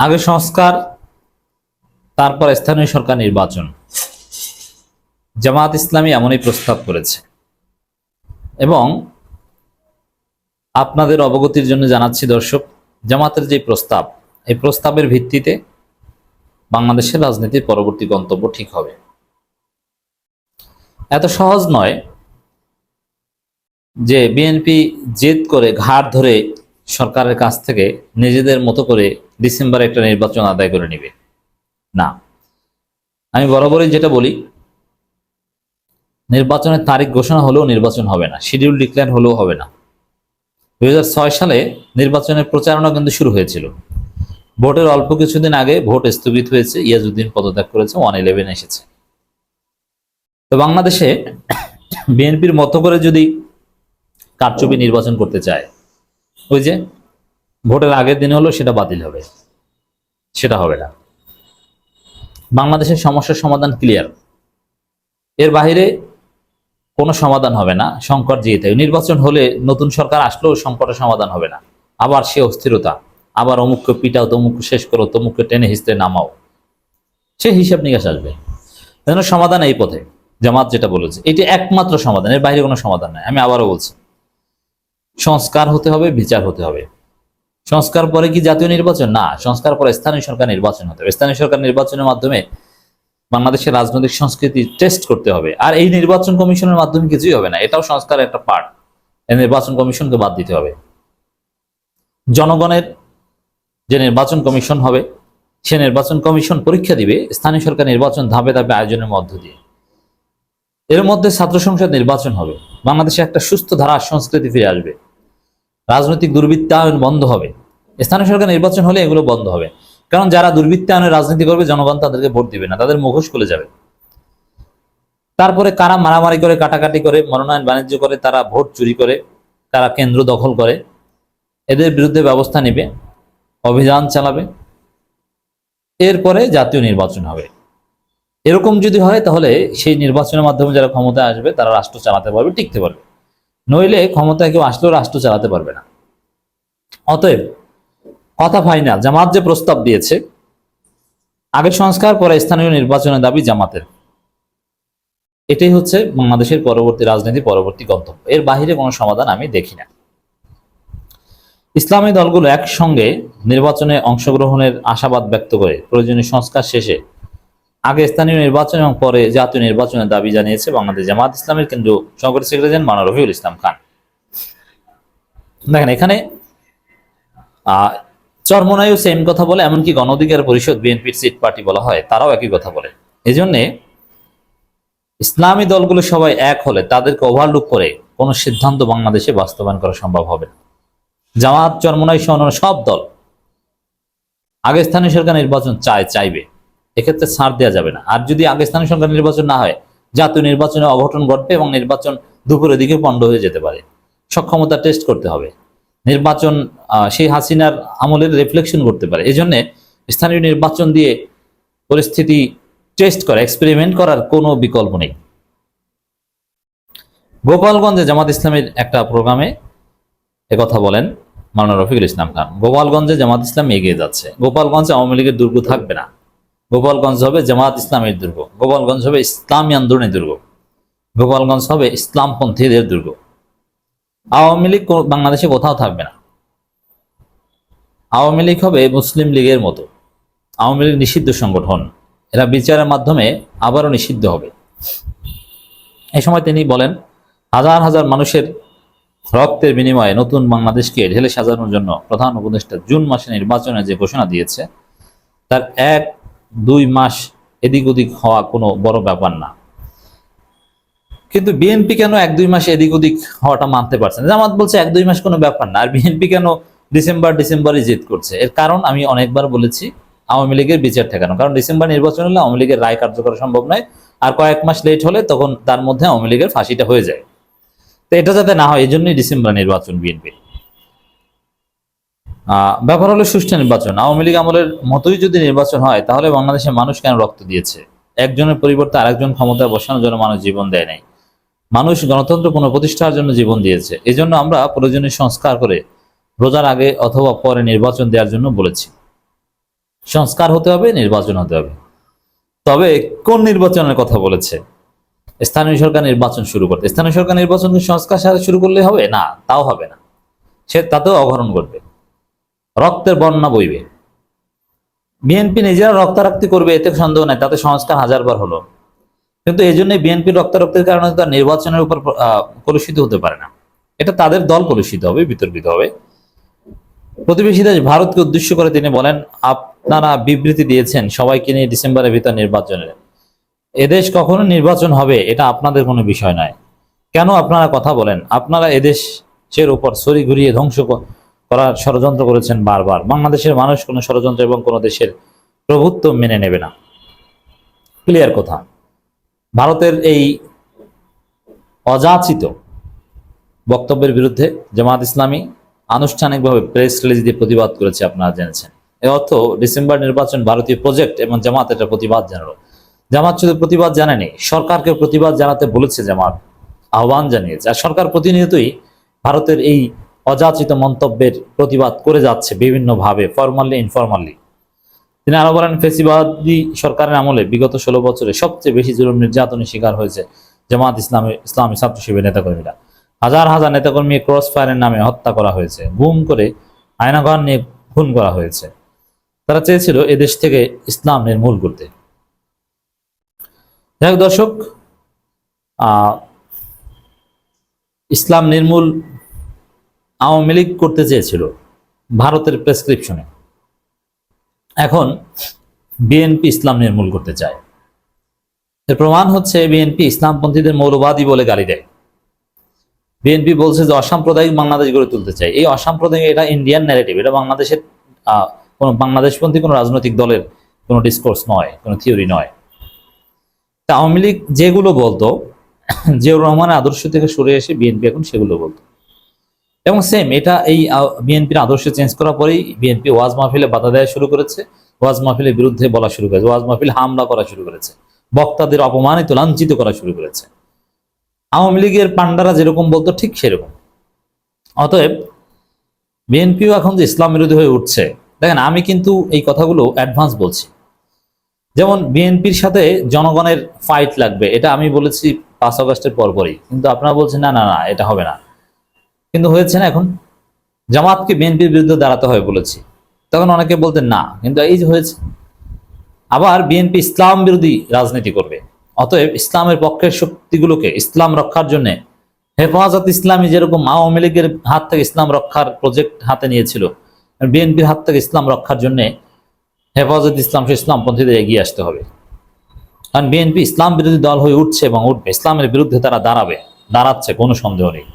আগে সংস্কার, তারপর স্থানীয় সরকার নির্বাচন। জামায়াত ইসলামী এমনই প্রস্তাব করেছে এবং আপনাদের অবগতির জন্য জানাচ্ছি দর্শক, জামাতের যে প্রস্তাব, এই প্রস্তাবের ভিত্তিতে বাংলাদেশের রাজনীতির পরবর্তী গন্তব্য ঠিক হবে। এত সহজ নয় যে বিএনপি জেদ করে ঘাড় ধরে সরকারের কাছ থেকে নিজেদের মতো করে ডিসেম্বরে একটা নির্বাচন আদায় করে নেবে। না, আমি বরাবরই যেটা বলি, নির্বাচনের তারিখ ঘোষণা হলেও নির্বাচন হবে না, শিডিউল ডিক্লেয়ার হলেও হবে না। 2006 সালে নির্বাচনের প্রচারণা কিন্তু শুরু হয়েছিল। ভোটের অল্প কিছুদিন আগে ভোট স্থগিত হয়েছে, ইয়াজউদ্দিন পদত্যাগ করেছে, 111 এসেছে। তো বাংলাদেশে বিএনপির মতো করে যদি কারচুপি নির্বাচন করতে চায়, ওই যে ভোটের আগের দিন হলো সেটা বাতিল হবে, সেটা হবে না। বাংলাদেশের সমস্যার সমাধান ক্লিয়ার, এর বাইরে কোনো সমাধান হবে না। সংকট যেতে নির্বাচন হলে নতুন সরকার আসলেও সংকটের সমাধান হবে না। আবার সে অস্থিরতা, আবার অমুককে পিটাও, তমুককে শেষ করো, তমুককে টেনে হিসতে নামাও, সে হিসাব নিকাশ আসবে। যেন সমাধান এই পথে জামাত যেটা বলেছে, এটি একমাত্র সমাধান, এর বাইরে কোনো সমাধান নাই। আমি আবারও বলছি, সংস্কার হতে হবে, বিচার হতে হবে। সংস্কার পরে কি জাতীয় নির্বাচন? না, সংস্কার পরে স্থানীয় সরকার নির্বাচন হতে হবে। স্থানীয় সরকার নির্বাচনের মাধ্যমে বাংলাদেশের রাজনৈতিক সংস্কৃতি টেস্ট করতে হবে। আর এই নির্বাচন কমিশনের মাধ্যমে কিছুই হবে না, এটাও সংস্কারের একটা পার্ট। এই নির্বাচন কমিশনকে বাদ দিতে হবে। জনগণের যে নির্বাচন কমিশন হবে, সে নির্বাচন কমিশন পরীক্ষা দিবে স্থানীয় সরকার নির্বাচন ধাপে ধাপে আয়োজনের মধ্য দিয়ে। এর মধ্যে ছাত্র সংসদ নির্বাচন হবে। বাংলাদেশে একটা সুস্থ ধারা সংস্কৃতি ফিরে আসবে, রাজনৈতিক দুর্বৃত্তায়ন বন্ধ হবে। স্থানীয় সরকার নির্বাচন হলে এগুলো বন্ধ হবে, কারণ যারা দুর্বৃত্তায়নের রাজনীতি করবে জনগণ তাদেরকে ভোট দিবে না, তাদের মুখোশ খুলে যাবে। তারপরে কারা মারামারি করে, কাটাকাটি করে, মনোনয়ন বাণিজ্য করে, তারা ভোট চুরি করে, কারা কেন্দ্র দখল করে, এদের বিরুদ্ধে ব্যবস্থা নেবে, অভিযান চালাবে। এরপরে জাতীয় নির্বাচন হবে। এরকম যদি হয় তাহলে সেই নির্বাচনের মাধ্যমে যারা ক্ষমতায় আসবে তারা রাষ্ট্র চালাতে পারবে, টিকতে পারবে। নইলে ক্ষমতায় কেউ আসলেও রাষ্ট্র চালাতে পারবে না। অতএব কথা ফাইনাল, জামাত যে প্রস্তাব দিয়েছে, আগে সংস্কার পরে স্থানীয় নির্বাচনের দাবি জামাতের, এটাই হচ্ছে বাংলাদেশের পরবর্তী রাজনীতি, পরবর্তী গন্তব্য। এর বাহিরে কোনো সমাধান আমি দেখি না। ইসলামী দলগুলো একসঙ্গে নির্বাচনে অংশগ্রহণের আশাবাদ ব্যক্ত করে প্রয়োজনীয় সংস্কার শেষে আগে স্থানীয় নির্বাচন এবং পরে জাতীয় নির্বাচনের দাবি জানিয়েছে বাংলাদেশ জামাত ইসলামের কেন্দ্রীয় সহকারী সেক্রেটারি মাওলানা রফিকুল ইসলাম খান। দেখেন, এখানে চরমোনাইও সেম কথা বলে, এমনকি গণ অধিকার পরিষদ, বিএনপির সিট পার্টি বলা হয়, তারাও একই কথা বলে। এই জন্যে ইসলামী দলগুলো সবাই এক হলে তাদেরকে ওভারলুক করে কোনো সিদ্ধান্ত বাংলাদেশে বাস্তবায়ন করা সম্ভব হবে না। জামাত, চরমোনাই সহ সব দল আগে স্থানীয় সরকার নির্বাচন চাইবে, এক্ষেত্রে ছাড় দেওয়া যাবে না। আর যদি আগে স্থানীয় সরকার নির্বাচন না হয়, জাতীয় নির্বাচনে অঘটন ঘটবে এবং নির্বাচন দুপুরের দিকে পণ্ড হয়ে যেতে পারে। সক্ষমতা টেস্ট করতে হবে, নির্বাচন সেই হাসিনার আমলের রিফ্লেকশন করতে পারে। এই জন্য স্থানীয় নির্বাচন দিয়ে পরিস্থিতি টেস্ট করা, এক্সপেরিমেন্ট করার কোনো বিকল্প নেই। গোপালগঞ্জে জামাত ইসলামের একটা প্রোগ্রামে একথা বলেন মাওলানা রফিকুল ইসলাম খান। গোপালগঞ্জে জামাত ইসলাম এগিয়ে যাচ্ছে। গোপালগঞ্জে আওয়ামী লীগের দুর্গ থাকবে না, গোপালগঞ্জ হবে জামাত ইসলামের দুর্গ, গোপালগঞ্জ হবে ইসলামী আন্দোলনের দুর্গ, গোপালগঞ্জ হবে ইসলামপন্থীদের দুর্গ। আওয়ামী লীগ বাংলাদেশে কোথাও থাকবে না। আওয়ামী লীগ হবে মুসলিম লীগের মতো। আওয়ামী লীগ নিষিদ্ধ সংগঠন, এরা বিচারের মাধ্যমে আবারও নিষিদ্ধ হবে। এই সময় তিনি বলেন, হাজার হাজার মানুষের রক্তের বিনিময়ে নতুন বাংলাদেশকে ঢেলে সাজানোর জন্য প্রধান উপদেষ্টা জুন মাসে নির্বাচনের যে ঘোষণা দিয়েছে, তার 1-2 মাস এদিক ওদিক হওয়া কোনো বড় ব্যাপার না। কিন্তু বিএনপি কেন 1-2 মাস এদিক ওদিক হওয়াটা মানতে পারছে না? জামাত বলছে 1-2 মাস কোনো ব্যাপার না, আর বিএনপি কেন ডিসেম্বরে জিত করছে? এর কারণ আমি অনেকবার বলেছি, আওয়ামী লীগের বিচার ঠেকানো। কারণ ডিসেম্বর নির্বাচন হলে আওয়ামী লীগের রায় কার্যকর সম্ভব নয়, আর কয়েক মাস লেট হলে তখন তার মধ্যে আওয়ামী লীগের ফাঁসিটা হয়ে যায়। তো এটা যাতে না হয়, এই জন্যই ডিসেম্বর নির্বাচন বিএনপি। ব্যাপার হলো সুষ্ঠু নির্বাচন। আওয়ামী লীগ আমলের মতোই যদি নির্বাচন হয়, তাহলে বাংলাদেশের মানুষ কেন রক্ত দিয়েছে? একজনের পরিবর্তে আরেকজন ক্ষমতায় বসানোর জন্য মানুষ জীবন দেয় নাই। মানুষ গণতন্ত্র পুনঃপ্রতিষ্ঠার জন্য জীবন দিয়েছে। এই জন্য আমরা প্রয়োজনীয় সংস্কার করে রোজার আগে অথবা পরে নির্বাচন দেওয়ার জন্য বলেছি। সংস্কার হতে হবে, নির্বাচন হতে হবে। তবে কোন নির্বাচনের কথা বলেছে? স্থানীয় সরকার নির্বাচন শুরু করতে। স্থানীয় সরকার নির্বাচন সংস্কার সাথে শুরু করলে হবে না, তাও হবে না। সে তাতেও অঘটন ঘটবে, রক্তের বন্যা বইবে। বিএনপি নিজেরা রক্তারক্তি করবে, এতে সন্দেহ নাই, তাতে সংস্কার হাজারবার হলো। কিন্তু এই জন্য বিএনপি রক্তারক্তির কারণে তার নির্বাচনের উপর কলুষিত হতে পারে না। এটা তাদের দল কলুষিত হবে, বিতর্কিত হবে। প্রতিবেশী দেশ ভারতকে উদ্দেশ্য করে তিনি বলেন, আপনারা বিবৃতি দিয়েছেন সবাইকে নিয়ে ডিসেম্বরের ভিতর নির্বাচনের। এদেশ কখনো নির্বাচন হবে এটা আপনাদের কোনো বিষয় নয়। কেন আপনারা কথা বলেন? আপনারা এদেশের উপর ছড়ি ঘুরিয়ে ধ্বংস করার ষড়যন্ত্র করেছেন বারবার। বাংলাদেশের মানুষ কোনো ষড়যন্ত্র এবং কোনো দেশের প্রভুত্ব মেনে নেবে না। ক্লিয়ার কথা। ভারতের এই অযাচিত বক্তব্যের বিরুদ্ধে জামাত ইসলামী আনুষ্ঠানিকভাবে প্রেস রিলিজ দিয়ে প্রতিবাদ করেছে, আপনারা জেনেছেন। এর অর্থ ডিসেম্বর নির্বাচন ভারতীয় প্রজেক্ট এবং জামাত এটা প্রতিবাদ জানালো। জামাত শুধু প্রতিবাদ জানায়নি, সরকারকে প্রতিবাদ জানাতে বলেছে, জামাত আহ্বান জানিয়েছে। আর সরকার প্রতিনিয়তই ভারতের এই অযাচিত মন্তব্যের প্রতিবাদ করে যাচ্ছে বিভিন্নভাবে, ফরমালি ইনফরমালি। তিনি আরো বলেন, ফেসিবাদী সরকারের আমলে বিগত 16 বছরে সবচেয়ে বেশি জুলুম নির্যাতনের শিকার হয়েছে জামাত ইসলামী ছাত্র শিবিরের নেতাকর্মীরা। হাজার হাজার নেতাকর্মী ক্রস ফায়ারের নামে হত্যা করা হয়েছে, গুম করে আয়নাঘর নিয়ে খুন করা হয়েছে। তারা চেয়েছিল এদেশ থেকে ইসলাম নির্মূল করতে। যাই হোক দর্শক, ইসলাম নির্মূল আওয়ামী লীগ করতে চেয়েছিল ভারতের প্রেসক্রিপশনে। এখন বিএনপি ইসলাম নির্মূল করতে চায়। এর প্রমাণ হচ্ছে বিএনপি ইসলামপন্থীদের মৌলবাদী বলে গালি দেয়। বিএনপি বলছে যে অসাম্প্রদায়িক বাংলাদেশ গড়ে তুলতে চায়। এই অসাম্প্রদায়িক, এটা ইন্ডিয়ান ন্যারেটিভ, এটা বাংলাদেশের কোনো বাংলাদেশপন্থী কোনো রাজনৈতিক দলের কোনো ডিসকোর্স নয়, কোনো থিওরি নয়। তা আওয়ামী লীগ যেগুলো বলতো, জিয়াউর রহমানের আদর্শ থেকে সরে এসে বিএনপি এখন সেগুলো বলতো। এবং সেম এটা এই বিএনপির আদর্শ চেঞ্জ করার পরেই বিএনপি ওয়াজ মাহফিলে বাধা দেওয়া শুরু করেছে, ওয়াজ মাহফিলের বিরুদ্ধে বলা শুরু করেছে, ওয়াজ মাহফিল হামলা করা শুরু করেছে, বক্তাদের অপমানিত লাঞ্ছিত করা শুরু করেছে। আওয়ামী লীগের পান্ডারা যেরকম বলতো ঠিক সেরকম। অতএব বিএনপিও এখন যে ইসলাম বিরোধী হয়ে উঠছে, দেখেন আমি কিন্তু এই কথাগুলো অ্যাডভান্স বলছি। যেমন বিএনপির সাথে জনগণের ফাইট লাগবে, এটা আমি বলেছি 5 আগস্টের পরপরই, কিন্তু আপনারা বলছেন না না না এটা হবে না, কিন্তু হয়েছে না। এখন জামাতকে বিএনপির বিরুদ্ধে দাঁড়াতে হবে বলেছি, তখন অনেকে বলতেন না, কিন্তু এই যে হয়েছে। আবার বিএনপি ইসলাম বিরোধী রাজনীতি করবে। অতএব ইসলামের পক্ষের শক্তিগুলোকে ইসলাম রক্ষার জন্য হেফাজত ইসলামী যেরকম আওয়ামী লীগের হাত থেকে ইসলাম রক্ষার প্রজেক্ট হাতে নিয়েছিল, বিএনপির হাত থেকে ইসলাম রক্ষার জন্য হেফাজত ইসলামপন্থীদের এগিয়ে আসতে হবে। কারণ বিএনপি ইসলাম বিরোধী দল হয়ে উঠছে এবং উঠবে, ইসলামের বিরুদ্ধে তারা দাঁড়াচ্ছে, কোনো সন্দেহ নেই।